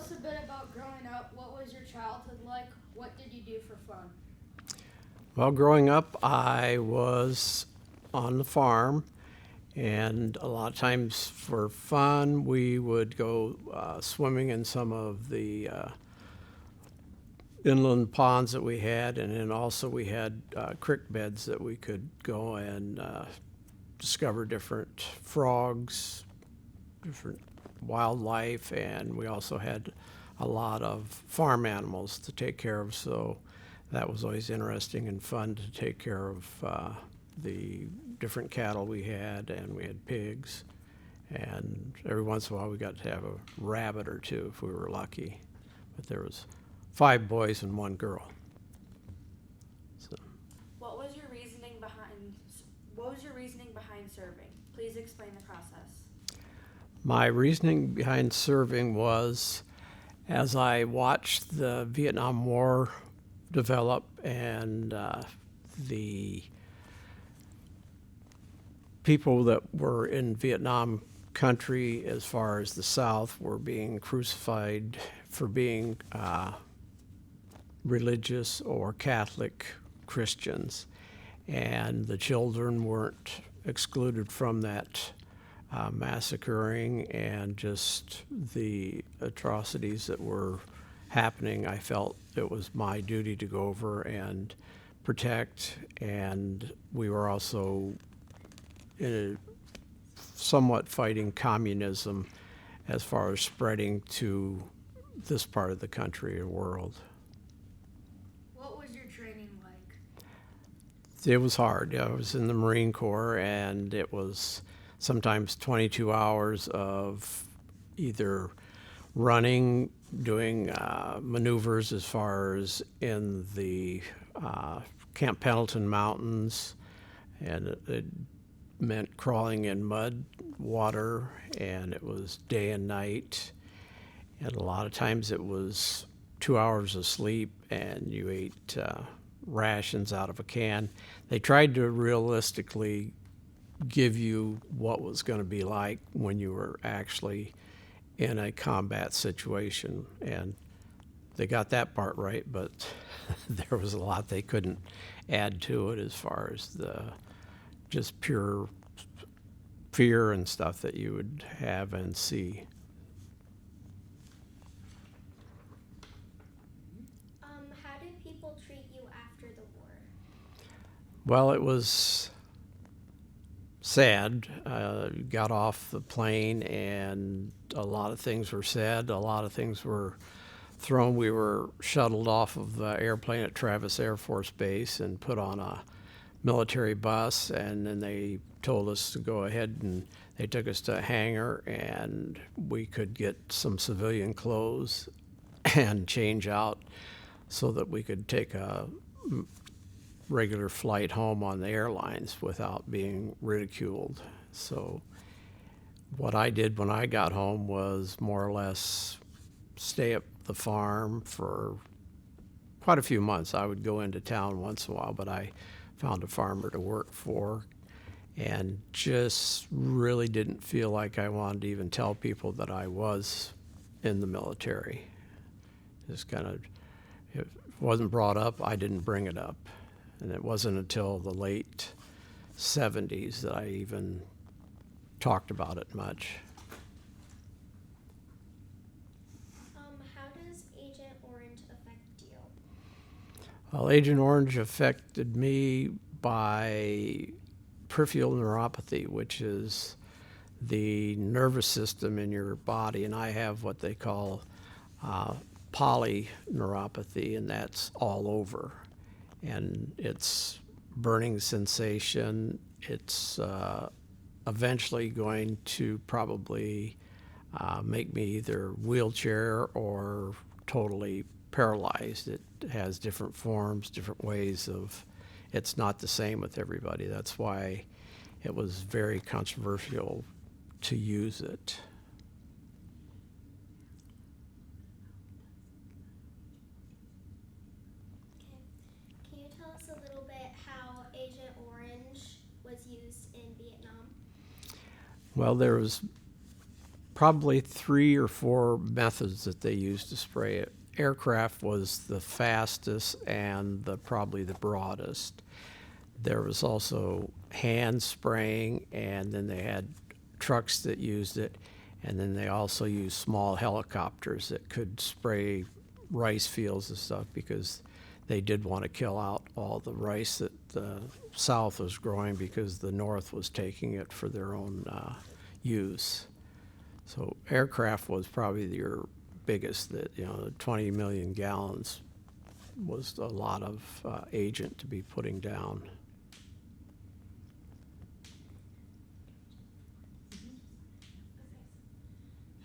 us a bit about growing up. What was your childhood like? What did you do for fun? Well, growing up, I was on the farm, and a lot of times for fun, we would go swimming in some of the inland ponds that we had, and then also we had creek beds that we could go and discover different frogs, different wildlife, and we also had a lot of farm animals to take care of. So that was always interesting and fun to take care of the different cattle we had, and we had pigs. And every once in a while we got to have a rabbit or two if we were lucky. But there was 5 boys and 1 girl. So. What was your reasoning behind serving? Please explain the process. My reasoning behind serving was, as I watched the Vietnam War develop and the people that were in Vietnam country, as far as the South, were being crucified for being religious or Catholic Christians, and the children weren't excluded from that massacring and just the atrocities that were happening. I felt it was my duty to go over and protect, and we were also in a somewhat fighting communism as far as spreading to this part of the country or world. What was your training like? It was hard. I was in the Marine Corps, and it was sometimes 22 hours of either running, doing maneuvers as far as in the Camp Pendleton Mountains, and it meant crawling in mud, water, and it was day and night. And a lot of times it was 2 hours of sleep, and you ate rations out of a can. They tried to realistically give you what was going to be like when you were actually in a combat situation, and they got that part right, but there was a lot they couldn't add to it as far as the just pure fear and stuff that you would have and see. How did people treat you after the war? Well, it was sad. Got off the plane and a lot of things were said. A lot of things were thrown. We were shuttled off of the airplane at Travis Air Force Base and put on a military bus, and then they told us to go ahead, and they took us to a hangar, and we could get some civilian clothes and change out so that we could take a regular flight home on the airlines without being ridiculed. So what I did when I got home was more or less stay at the farm for quite a few months. I would go into town once in a while, but I found a farmer to work for and just really didn't feel like I wanted to even tell people that I was in the military. Just kind of, it wasn't brought up, I didn't bring it up. And it wasn't until the late 70s that I even talked about it much. How does Agent Orange affect you? Well, Agent Orange affected me by peripheral neuropathy, which is the nervous system in your body, and I have what they call polyneuropathy, and that's all over. And it's burning sensation. It's eventually going to probably make me either wheelchair or totally paralyzed. It has different forms, different ways of, it's not the same with everybody. That's why it was very controversial to use it. Okay. Can you tell us a little bit how Agent Orange was used in Vietnam? Well, there was probably 3 or 4 methods that they used to spray it. Aircraft was the fastest and probably the broadest. There was also hand spraying, and then they had trucks that used it, and then they also used small helicopters that could spray rice fields and stuff because they did want to kill out all the rice that the South was growing because the North was taking it for their own use. So aircraft was probably your biggest, that, the 20 million gallons was a lot of agent to be putting down.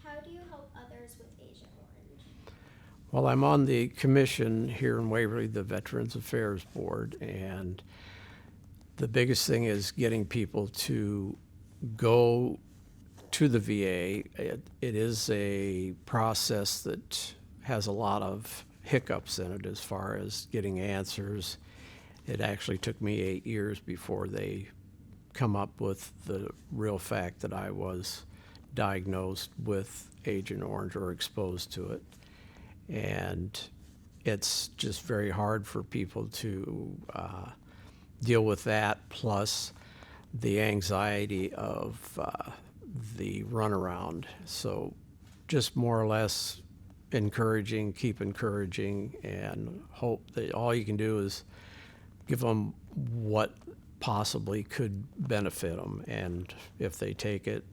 How do you help others with Agent Orange? Well, I'm on the commission here in Waverly, the Veterans Affairs Board, and the biggest thing is getting people to go to the VA. It is a process that has a lot of hiccups in it as far as getting answers. It actually took me 8 years before they come up with the real fact that I was diagnosed with Agent Orange or exposed to it. And it's just very hard for people to deal with that, plus the anxiety of the runaround. So just more or less keep encouraging, and hope that all you can do is give them what possibly could benefit them. And if they take it,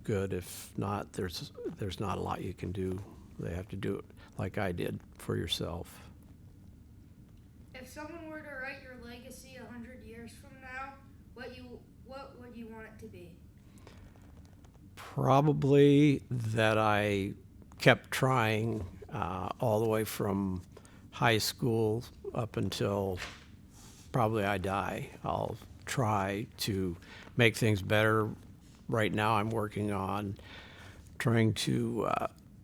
good. If not, there's not a lot you can do. They have to do it like I did for yourself. If someone were to write your legacy 100 years from now, what would you want it to be? Probably that I kept trying all the way from high school up until probably I die. I'll try to make things better. Right now I'm working on trying to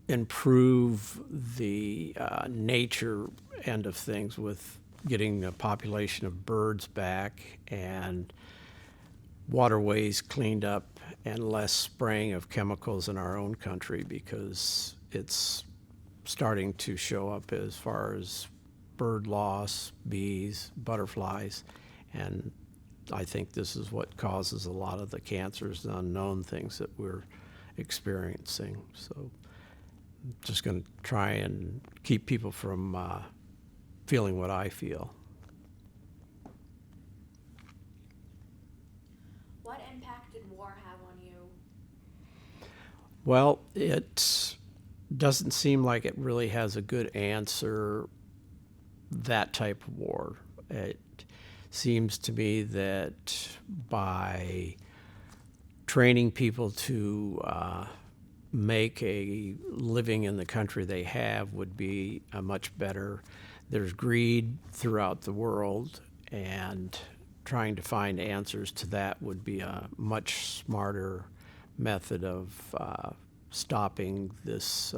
improve the nature end of things with getting a population of birds back and waterways cleaned up and less spraying of chemicals in our own country, because it's starting to show up as far as bird loss, bees, butterflies, and I think this is what causes a lot of the cancers and unknown things that we're experiencing. So I'm just going to try and keep people from feeling what I feel. What impact did war have on you? Well, it doesn't seem like it really has a good answer, that type of war. It seems to me that by training people to make a living in the country they have would be a much better. There's greed throughout the world, and trying to find answers to that would be a much smarter method of stopping this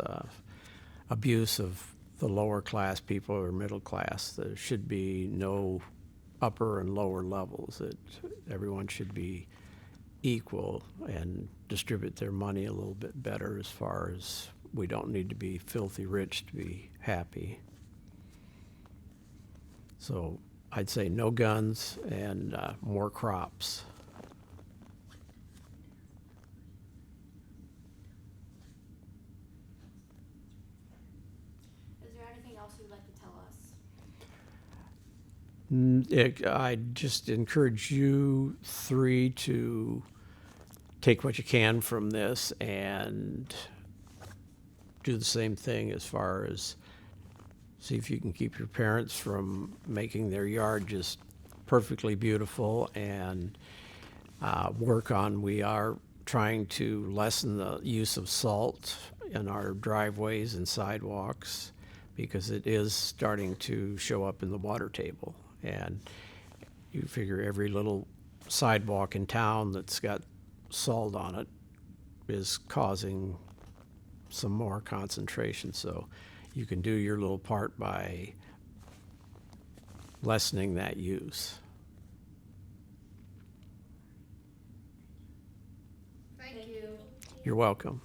abuse of the lower class people or middle class. There should be no upper and lower levels. Everyone should be equal and distribute their money a little bit better, as far as we don't need to be filthy rich to be happy. So I'd say no guns and more crops. Is there anything else you'd like to tell us? I just encourage you three to take what you can from this and do the same thing, as far as see if you can keep your parents from making their yard just perfectly beautiful, and we are trying to lessen the use of salt in our driveways and sidewalks, because it is starting to show up in the water table. And you figure every little sidewalk in town that's got salt on it is causing some more concentration. So you can do your little part by lessening that use. Thank you. You're welcome.